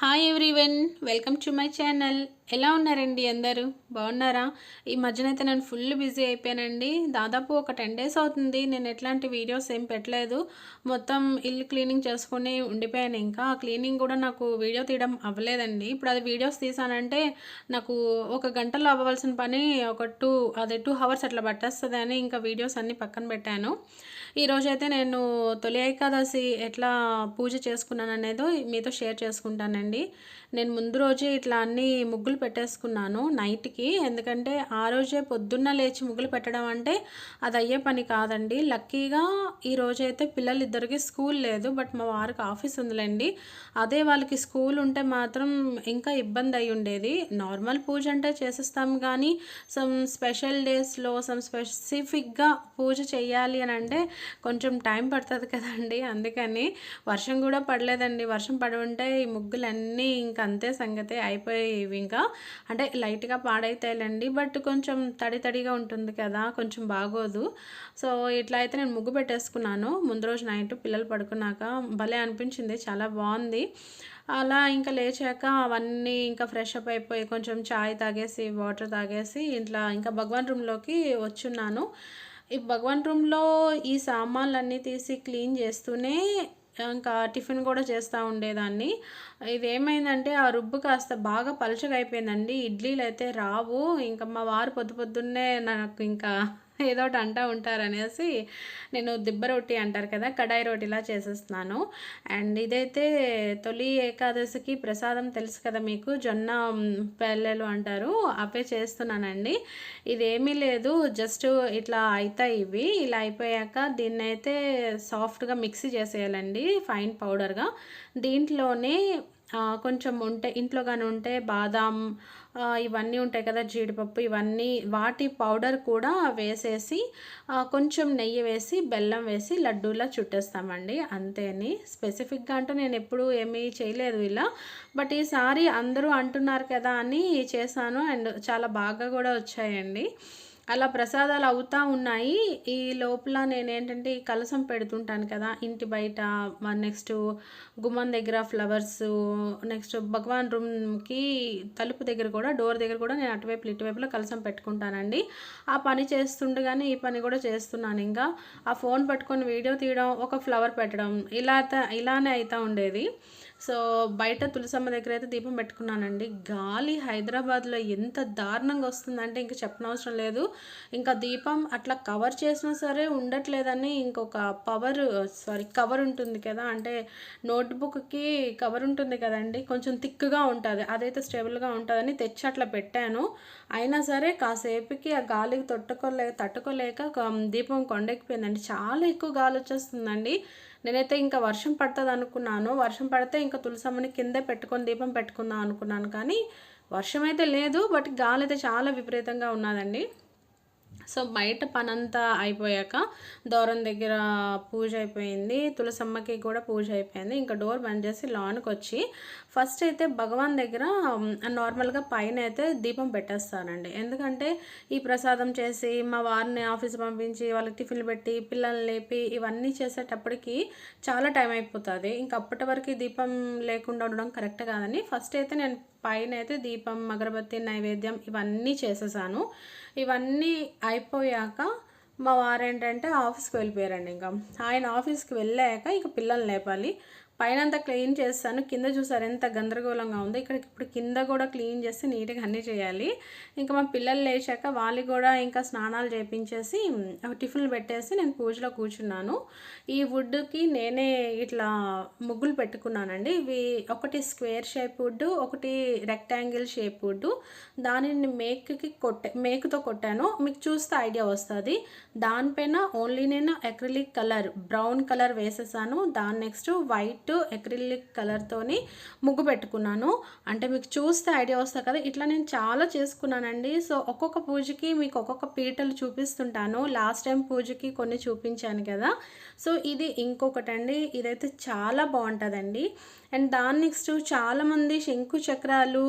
Hi everyone, welcome to my channel. ఎలా ఉన్నారండి అందరూ? బాగున్నారా? ఈ మధ్యనైతే నేను ఫుల్ బిజీ అయిపోయానండి. దాదాపు ఒక 10 డేస్ అవుతుంది నేను ఎట్లాంటి వీడియోస్ ఏం పెట్టలేదు. మొత్తం ఇల్లు క్లీనింగ్ చేసుకుని ఉండిపోయాను. ఇంకా ఆ క్లీనింగ్ కూడా నాకు వీడియో తీయడం అవ్వలేదండి. ఇప్పుడు అది వీడియోస్ తీసానంటే నాకు ఒక గంటలో అవ్వవలసిన పని ఒక 2 అవర్స్ అట్లా పట్టేస్తుందని ఇంకా వీడియోస్ అన్నీ పక్కన పెట్టాను. ఈరోజైతే నేను తొలి ఏకాదశి ఎట్లా పూజ చేసుకున్నాను అనేది మీతో షేర్ చేసుకుంటానండి. నేను ముందు రోజే ఇట్లా అన్ని ముగ్గులు పెట్టేసుకున్నాను నైట్కి. ఎందుకంటే ఆ రోజే పొద్దున్న లేచి ముగ్గులు పెట్టడం అంటే అది అయ్యే పని కాదండి. లక్కీగా ఈ రోజైతే పిల్లలిద్దరికి స్కూల్ లేదు, బట్ మా వారికి ఆఫీస్ ఉందిలేండి. అదే వాళ్ళకి స్కూల్ ఉంటే మాత్రం ఇంకా ఇబ్బంది అయి ఉండేది. నార్మల్ పూజ అంటే చేసేస్తాం, కానీ సమ్ స్పెషల్ డేస్లో స్పెసిఫిక్గా పూజ చేయాలి అని అంటే కొంచెం టైం పడుతుంది కదండి. అందుకని వర్షం కూడా పడలేదండి. వర్షం పడి ఉంటే ఈ ముగ్గులన్నీ ఇంకా అంతే సంగతే అయిపోయేవి. ఇంకా అంటే లైట్గా పాడైతాయిలండి, బట్ కొంచెం తడి తడిగా ఉంటుంది కదా, కొంచెం బాగోదు. సో ఇట్లా అయితే నేను ముగ్గు పెట్టేసుకున్నాను ముందు రోజు నైట్ పిల్లలు పడుకున్నాక. భలే అనిపించింది, చాలా బాగుంది. అలా ఇంకా లేచాక అవన్నీ ఇంకా ఫ్రెష్ అప్ అయిపోయి కొంచెం చాయ్ తాగేసి వాటర్ తాగేసి ఇంట్లో ఇంకా భగవాన్ రూమ్లోకి వచ్చున్నాను. ఈ భగవాన్ రూమ్లో ఈ సామాన్లన్నీ తీసి క్లీన్ చేస్తూనే ఇంకా టిఫిన్ కూడా చేస్తూ ఉండేదాన్ని. ఇదేమైందంటే ఆ రుబ్బు కాస్త బాగా పలుచగా అయిపోయిందండి. ఇడ్లీలు అయితే రావు. ఇంకా మా వారు పొద్దు పొద్దున్నే నాకు ఇంకా ఏదో ఒకటి అంటూ ఉంటారనేసి నేను దిబ్బ రొట్టి అంటారు కదా, కడాయి రోటిలా చేసేస్తున్నాను. అండ్ ఇదైతే తొలి ఏకాదశికి ప్రసాదం తెలుసు కదా మీకు, జొన్న పెళ్ళలు అంటారు, అవే చేస్తున్నానండి. ఇదేమీ లేదు, జస్ట్ ఇట్లా అవుతాయి ఇవి. ఇలా అయిపోయాక దీన్ని అయితే సాఫ్ట్గా మిక్సీ చేసేయాలండి, ఫైన్ పౌడర్గా. దీంట్లోనే కొంచెం ఉంటే ఇంట్లో కానీ ఉంటే బాదాం ఇవన్నీ ఉంటాయి కదా, జీడిపప్పు, ఇవన్నీ వాటి పౌడర్ కూడా వేసేసి కొంచెం నెయ్యి వేసి బెల్లం వేసి లడ్డూలా చుట్టేస్తామండి, అంతేని. స్పెసిఫిక్గా అంటూ నేను ఎప్పుడూ ఏమీ చేయలేదు ఇలా, బట్ ఈసారి అందరూ అంటున్నారు కదా అని చేశాను. అండ్ చాలా బాగా కూడా వచ్చాయండి. అలా ప్రసాదాలు అవుతూ ఉన్నాయి. ఈ లోపల నేనేంటంటే ఈ కలసం పెడుతుంటాను కదా ఇంటి బయట, నెక్స్ట్ గుమ్మం దగ్గర ఫ్లవర్సు, నెక్స్ట్ భగవాన్ రూమ్కి తలుపు దగ్గర కూడా, డోర్ దగ్గర కూడా నేను అటువైపు ఇటువైపులో కలసం పెట్టుకుంటానండి. ఆ పని చేస్తుండగానే ఈ పని కూడా చేస్తున్నాను. ఇంకా ఆ ఫోన్ పట్టుకొని వీడియో తీయడం, ఒక ఫ్లవర్ పెట్టడం, ఇలానే అవుతూ ఉండేది. సో బయట తులసమ్మ దగ్గర అయితే దీపం పెట్టుకున్నానండి. గాలి హైదరాబాద్లో ఎంత దారుణంగా వస్తుందంటే ఇంక చెప్పనవసరం లేదు. ఇంకా దీపం అట్లా కవర్ చేసినా సరే ఉండట్లేదని ఇంకొక కవర్ ఉంటుంది కదా, అంటే నోట్బుక్కి కవర్ ఉంటుంది కదండి, కొంచెం థిక్గా ఉంటుంది, అదైతే స్టేబుల్గా ఉంటుందని తెచ్చి అట్లా పెట్టాను. అయినా సరే కాసేపుకి ఆ గాలికి తట్టుకోలేక దీపం కొండెక్కిపోయిందండి. చాలా ఎక్కువ గాలి వచ్చేస్తుందండి. నేనైతే ఇంకా వర్షం పడుతుంది అనుకున్నాను. వర్షం పడితే ఇంకా తులసమ్మని కిందే పెట్టుకొని దీపం పెట్టుకుందాం అనుకున్నాను, కానీ వర్షం అయితే లేదు, బట్ గాలి అయితే చాలా విపరీతంగా ఉన్నదండి. సో బయట పనంతా అయిపోయాక దూరం దగ్గర పూజ అయిపోయింది, తులసమ్మకి కూడా పూజ అయిపోయింది. ఇంకా డోర్ బంద్ చేసి లాన్కి వచ్చి ఫస్ట్ అయితే భగవాన్ దగ్గర నార్మల్గా పైన అయితే దీపం పెట్టేస్తానండి. ఎందుకంటే ఈ ప్రసాదం చేసి మా వారిని ఆఫీస్ పంపించి వాళ్ళకి టిఫిన్లు పెట్టి పిల్లల్ని లేపి ఇవన్నీ చేసేటప్పటికి చాలా టైం అయిపోతుంది. ఇంకా అప్పటి వరకు దీపం లేకుండా ఉండడం కరెక్ట్ కాదని ఫస్ట్ అయితే నేను పైన అయితే దీపం, అగరబత్తి, నైవేద్యం ఇవన్నీ చేసేసాను. ఇవన్నీ అయిపోయాక మా వారు ఏంటంటే ఆఫీస్కి వెళ్ళిపోయారండి. ఇంకా ఆయన ఆఫీస్కి వెళ్ళాక ఇక పిల్లల్ని లేపాలి. పైన అంతా క్లీన్ చేస్తాను, కింద చూసారు ఎంత గందరగోళంగా ఉందో. ఇప్పుడు కింద కూడా క్లీన్ చేసి నీట్గా అన్నీ చేయాలి. ఇంకా మా పిల్లలు లేచాక వాళ్ళకి కూడా ఇంకా స్నానాలు చేయించేసి టిఫిన్లు పెట్టేసి నేను పూజలో కూర్చున్నాను. ఈ వుడ్కి నేనే ఇట్లా ముగ్గులు పెట్టుకున్నానండి. ఇవి ఒకటి స్క్వేర్ షేప్ వుడ్, ఒకటి రెక్టాంగిల్ షేప్ వుడ్. దానిని మేకుతో కొట్టాను, మీకు చూస్తే ఐడియా వస్తుంది. దానిపైన ఓన్లీ నేను అక్రిలిక్ కలర్ బ్రౌన్ కలర్ వేసేసాను. దాని నెక్స్ట్ వైట్ అక్రిలిక్ కలర్తోని ముగ్గు పెట్టుకున్నాను. అంటే మీకు చూస్తే ఐడియా వస్తుంది కదా, ఇట్లా నేను చాలా చేసుకున్నానండి. సో ఒక్కొక్క పూజకి మీకు ఒక్కొక్క పీటలు చూపిస్తుంటాను. లాస్ట్ టైం పూజకి కొన్ని చూపించాను కదా, సో ఇది ఇంకొకటండి. ఇదైతే చాలా బాగుంటుందండి. అండ్ దాని నెక్స్ట్ చాలామంది శంకు చక్రాలు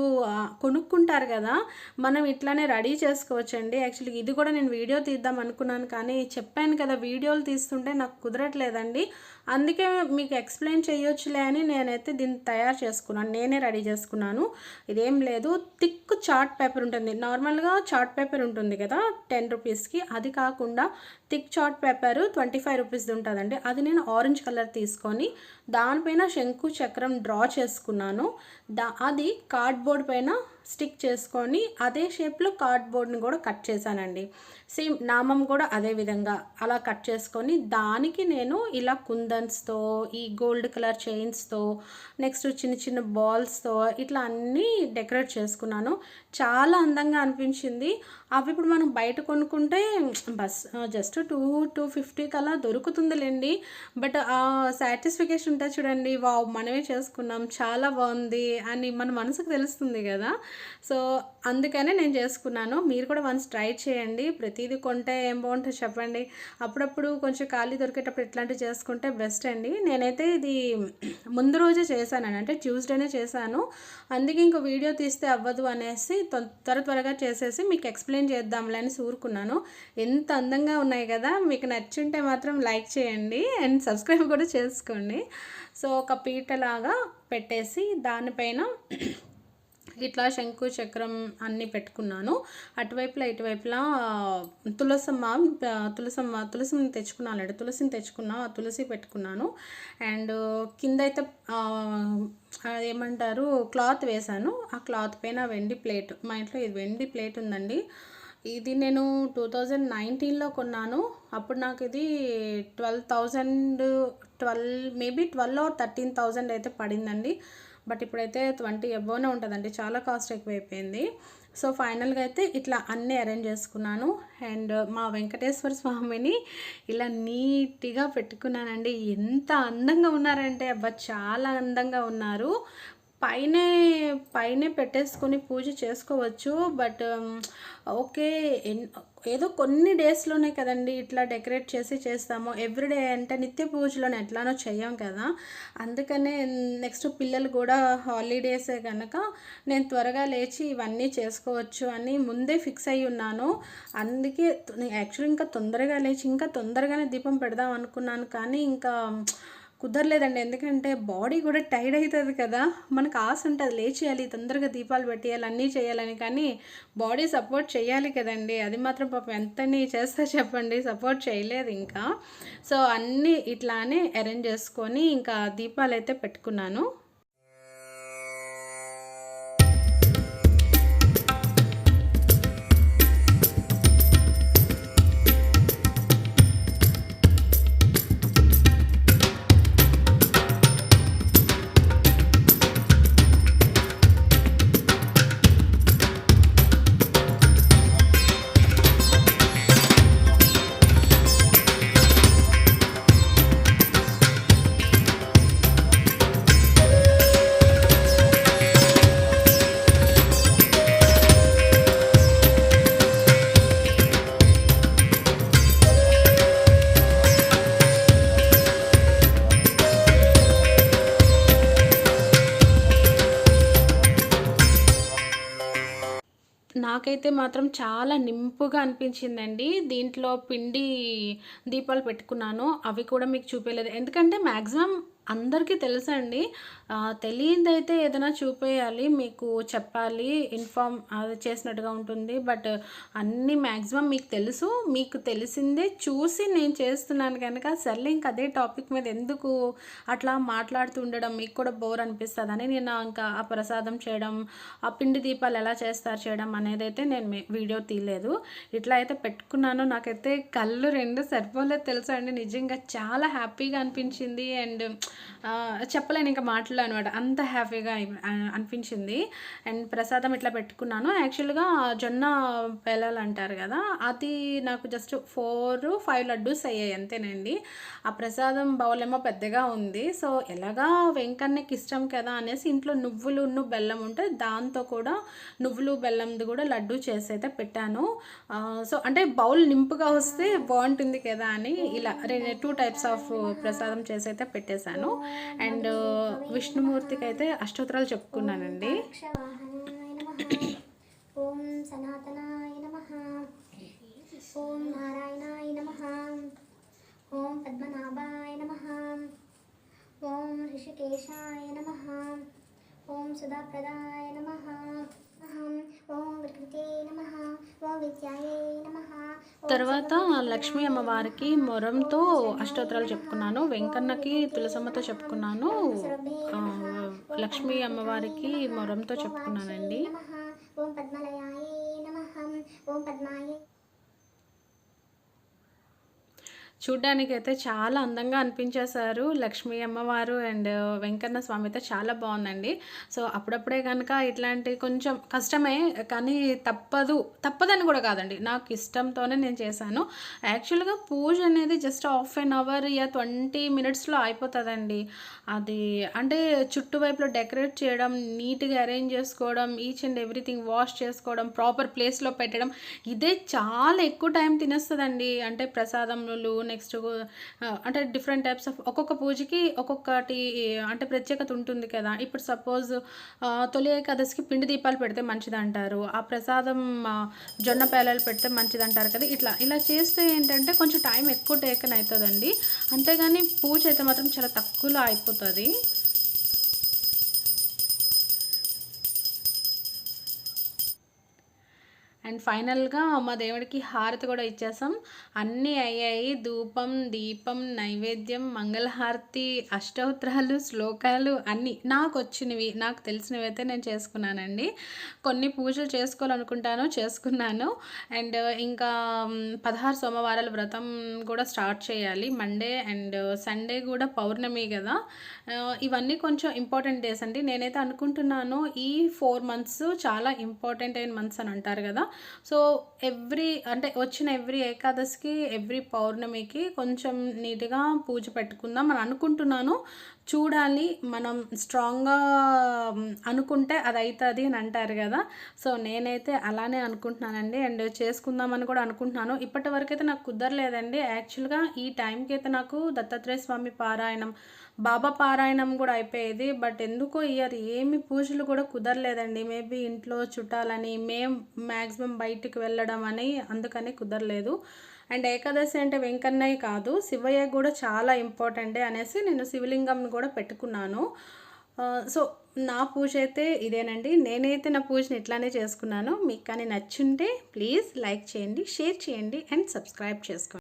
కొనుక్కుంటారు కదా, మనం ఇట్లానే రెడీ చేసుకోవచ్చండి. యాక్చువల్లీ ఇది కూడా నేను వీడియో తీద్దాం అనుకున్నాను, కానీ చెప్పాను కదా వీడియోలు తీస్తుంటే నాకు కుదరట్లేదండి. అందుకే మీకు ఎక్స్ప్లెయిన్ చేయొచ్చులే అని నేనైతే దీన్ని తయారు చేసుకున్నాను, నేనే రెడీ చేసుకున్నాను. ఇదేం లేదు, థిక్ చార్ట్ పేపర్ ఉంటుంది. నార్మల్గా చార్ట్ పేపర్ ఉంటుంది కదా 10 రూపీస్కి, అది కాకుండా థిక్ చార్ట్ పేపర్ 25 రూపీస్ది ఉంటుందండి. అది నేను ఆరెంజ్ కలర్ తీసుకొని దానిపైన శంకు చక్రం డ్రా చేసుకున్నాను. అది కార్డ్బోర్డ్ పైన స్టిక్ చేసుకొని అదే షేప్లో కార్డ్బోర్డ్ని కూడా కట్ చేశానండి. సేమ్ నామం కూడా అదే విధంగా అలా కట్ చేసుకొని దానికి నేను ఇలా కుందన్స్తో, ఈ గోల్డ్ కలర్ చైన్స్తో, నెక్స్ట్ చిన్న చిన్న బాల్స్తో ఇట్లా అన్నీ డెకరేట్ చేసుకున్నాను. చాలా అందంగా అనిపించింది. అవి ఇప్పుడు మనం బయట కొనుక్కుంటే జస్ట్ 250 కలా దొరుకుతుందిలేండి. బట్ ఆ సాటిస్ఫికేషన్ ఉంటుంది చూడండి, వావ్ మనమే చేసుకున్నాం, చాలా బాగుంది అని మన మనసుకు తెలుస్తుంది కదా. సో అందుకనే నేను చేసుకున్నాను. మీరు కూడా వన్స్ ట్రై చేయండి. ప్రతిదీ కొంటే ఏం బాగుంటుంది చెప్పండి. అప్పుడప్పుడు కొంచెం ఖాళీ దొరికేటప్పుడు ఇట్లాంటివి చేసుకుంటే బెస్ట్ అండి. నేనైతే ఇది ముందు రోజే చేశానండి, అంటే ట్యూస్డేనే చేశాను. అందుకే ఇంకో వీడియో తీస్తే అవ్వదు అనేసి త్వరగా చేసేసి మీకు ఎక్స్ప్లెయిన్ చేద్దాంలే అని ఊరుకున్నాను. ఎంత అందంగా ఉన్నాయి కదా, మీకు నచ్చుంటే మాత్రం లైక్ చేయండి అండ్ సబ్స్క్రైబ్ కూడా చేసుకోండి. సో ఒక పీటలాగా పెట్టేసి దానిపైన ఇట్లా శంకు చక్రం అన్నీ పెట్టుకున్నాను. అటువైపులా ఇటువైపులా తులసిని తెచ్చుకున్నాను, ఆ తులసి పెట్టుకున్నాను. అండ్ కింద అయితే ఏమంటారు క్లాత్ వేశాను. ఆ క్లాత్ పైన వెండి ప్లేట్, మా ఇంట్లో ఇది వెండి ప్లేట్ ఉందండి. ఇది నేను 2019లో కొన్నాను. అప్పుడు నాకు ఇది 12 or 13,000 అయితే పడిందండి. బట్ ఇప్పుడైతే 20 అబోనే ఉంటుందండి, చాలా కాస్ట్ ఎక్కువైపోయింది. సో ఫైనల్గా అయితే ఇట్లా అన్నీ అరేంజ్ చేసుకున్నాను. అండ్ మా వెంకటేశ్వర స్వామిని ఇలా నీట్గా పెట్టుకున్నానండి. ఎంత అందంగా ఉన్నారంటే అబ్బా, చాలా అందంగా ఉన్నారు. పైనే పెట్టేసుకొని పూజ చేసుకోవచ్చు. బట్ ఓకే, ఏదో కొన్ని డేస్లోనే కదండి ఇట్లా డెకరేట్ చేస్తాము. ఎవ్రీడే అంటే నిత్య పూజలోనే ఎట్లానో చెయ్యం కదా. అందుకనే నెక్స్ట్ పిల్లలు కూడా హాలిడేసే కనుక నేను త్వరగా లేచి ఇవన్నీ చేసుకోవచ్చు అని ముందే ఫిక్స్ అయ్యి ఉన్నాను. అందుకే యాక్చువల్లీ ఇంకా తొందరగా లేచి ఇంకా తొందరగానే దీపం పెడదాం అనుకున్నాను, కానీ ఇంకా కుదరలేదండి. ఎందుకంటే బాడీ కూడా టైర్డ్ అవుతుంది కదా, మనకు ఆశ ఉంటుంది లేచేయాలి, తొందరగా దీపాలు పెట్టేయాలి, అన్నీ చేయాలని, కానీ బాడీ సపోర్ట్ చేయాలి కదండి. అది మాత్రం పాపం ఎంతని చేస్తా చెప్పండి, సపోర్ట్ చేయలేదు ఇంకా. సో అన్నీ ఇట్లానే అరేంజ్ చేసుకొని ఇంకా దీపాలు అయితే పెట్టుకున్నాను. నాకైతే మాత్రం చాలా నింపుగా అనిపించిందండి. దీంట్లో పిండి దీపాలు పెట్టుకున్నాను, అవి కూడా మీకు చూపించలేదు. ఎందుకంటే మ్యాక్సిమం అందరికీ తెలుసండి. తెలియనిదైతే ఏదైనా చూపేయాలి, మీకు చెప్పాలి, ఇన్ఫార్మ్ అది చేసినట్టుగా ఉంటుంది. బట్ అన్నీ మ్యాక్సిమం మీకు తెలుసు, మీకు తెలిసిందే చూసి నేను చేస్తున్నాను కనుక సర్లే ఇంకా అదే టాపిక్ మీద ఎందుకు అట్లా మాట్లాడుతూ ఉండడం, మీకు కూడా బోర్ అనిపిస్తుందని నేను ఇంకా ఆ ప్రసాదం చేయడం, ఆ పిండి దీపాలు ఎలా చేస్తారు చేయడం అనేది అయితే నేను వీడియో తీయలేదు. ఇట్లా అయితే పెట్టుకున్నాను. నాకైతే కళ్ళు రెండు సరిపోలేదు తెలుసా అండి, నిజంగా చాలా హ్యాపీగా అనిపించింది. అండ్ చెప్పలేను ఇంకా మాటలు అనమాట, అంత హ్యాపీగా అనిపించింది. అండ్ ప్రసాదం ఇట్లా పెట్టుకున్నాను. యాక్చువల్గా జొన్న పేలాలు అంటారు కదా, అది నాకు జస్ట్ 4-5 లడ్డూస్ అయ్యాయి అంతేనండి. ఆ ప్రసాదం బౌల్ ఏమో పెద్దగా ఉంది. సో ఎలాగా వెంకన్నకి ఇష్టం కదా అనేసి ఇంట్లో నువ్వులు బెల్లం ఉంటే దాంతో కూడా నువ్వులు బెల్లంది కూడా లడ్డు చేసి అయితే పెట్టాను. సో అంటే బౌల్ నింపుగా వస్తే బాగుంటుంది కదా అని ఇలా 2 టైప్స్ ఆఫ్ ప్రసాదం చేసి అయితే పెట్టేశాను. అండ్ విష్ణుమూర్తికి అయితే అష్టోత్తరాలు చెప్పుకున్నానండి. ఓం సనాతనాయ నమః, ఓం నారాయణాయ నమః, ఓం పద్మనాభాయ నమః. ఓం ఋషికేశాయ నమః. ఓం సుధాప్రదాయ నమః. ఓం వికృతే నమః. ఓం విద్యాయే నమః. తర్వాత లక్ష్మీ అమ్మవారికి మొరంతో అష్టోత్తరాలు చెప్పుకున్నాను, వెంకన్నకి తులసమ్మతో చెప్పుకున్నాను, లక్ష్మీ అమ్మవారికి మొరంతో చెప్పుకున్నానండి. ఓం పద్మలయాయే నమః. ఓం పద్మాయే. చూడ్డానికైతే చాలా అందంగా అనిపించేశారు లక్ష్మీ అమ్మవారు అండ్ వెంకన్న స్వామి అయితే చాలా బాగుందండి. సో అప్పుడప్పుడే కనుక ఇట్లాంటి కొంచెం కష్టమే, కానీ తప్పదని కూడా కాదండి, నాకు ఇష్టంతోనే నేను చేశాను. యాక్చువల్గా పూజ అనేది జస్ట్ హాఫ్ అన్ అవర్ యా 20 minutesలో అయిపోతుందండి. అది అంటే చుట్టువైపులో డెకరేట్ చేయడం, నీట్గా అరేంజ్ చేసుకోవడం, ఈచ్ అండ్ ఎవ్రీథింగ్ వాష్ చేసుకోవడం, ప్రాపర్ ప్లేస్లో పెట్టడం, ఇదే చాలా ఎక్కువ టైం తినేస్తుందండి. అంటే ప్రసాదములు నెక్స్ట్ అంటే డిఫరెంట్ టైప్స్ ఆఫ్ ఒక్కొక్క పూజకి ఒక్కొక్కటి అంటే ప్రత్యేకత ఉంటుంది కదా. ఇప్పుడు సపోజ్ తొలి ఏకాదశికి పిండి దీపాలు పెడితే మంచిది అంటారు, ఆ ప్రసాదం జొన్న పేలాలు పెడితే మంచిది అంటారు కదా. ఇలా చేస్తే ఏంటంటే కొంచెం టైం ఎక్కువ టేకన్ అవుతుందండి. అంతేగాని పూజ అయితే మాత్రం చాలా తక్కువలో అయిపోతుంది. అండ్ ఫైనల్గా మా దేవుడికి హారతి కూడా ఇచ్చేసాం. అన్నీ అయ్యాయి, ధూపం, దీపం, నైవేద్యం, మంగళహారతి, అష్టోత్తరాలు, శ్లోకాలు అన్నీ నాకు వచ్చినవి, నాకు తెలిసినవి అయితే నేను చేసుకున్నానండి. కొన్ని పూజలు చేసుకోవాలనుకుంటాను, చేసుకున్నాను. అండ్ ఇంకా 16 సోమవారాల వ్రతం కూడా స్టార్ట్ చేయాలి. మండే అండ్ సండే కూడా పౌర్ణమి కదా. ఇవన్నీ కొంచెం ఇంపార్టెంట్ డేస్ అండి. నేనైతే అనుకుంటున్నాను ఈ 4 months చాలా ఇంపార్టెంట్ అయిన మంత్స్ అని అంటారు కదా. సో వచ్చిన ఎవ్రీ ఏకాదశికి, ఎవ్రీ పౌర్ణమికి కొంచెం నీట్గా పూజ పెట్టుకుందాం అని అనుకుంటున్నాను. చూడాలి, మనం స్ట్రాంగ్గా అనుకుంటే అది అవుతుంది అని అంటారు కదా. సో నేనైతే అలానే అనుకుంటున్నానండి. అండ్ చేసుకుందామని కూడా అనుకుంటున్నాను. ఇప్పటి వరకైతే నాకు కుదరలేదండి. యాక్చువల్గా ఈ టైంకి అయితే నాకు దత్తాత్రేయ స్వామి పారాయణం, బాబా పారాయణం కూడా అయిపోయేది. బట్ ఎందుకో ఇయర్ ఏమి పూజలు కూడా కుదరలేదండి. మేబీ ఇంట్లో చుట్టాలని, మేము మ్యాక్సిమం బయటికి వెళ్ళడం అని, అందుకని కుదరలేదు. అండ్ ఏకాదశి అంటే వెంకన్నయ్య కాదు, శివయ్య కూడా చాలా ఇంపార్టెంటే అనేసి నేను శివలింగంని కూడా పెట్టుకున్నాను. సో నా పూజ అయితే ఇదేనండి. నేనైతే నా పూజని ఇట్లానే చేసుకున్నాను. మీకు కానీ నచ్చుంటే ప్లీజ్ లైక్ చేయండి, షేర్ చేయండి అండ్ సబ్స్క్రైబ్ చేసుకోండి.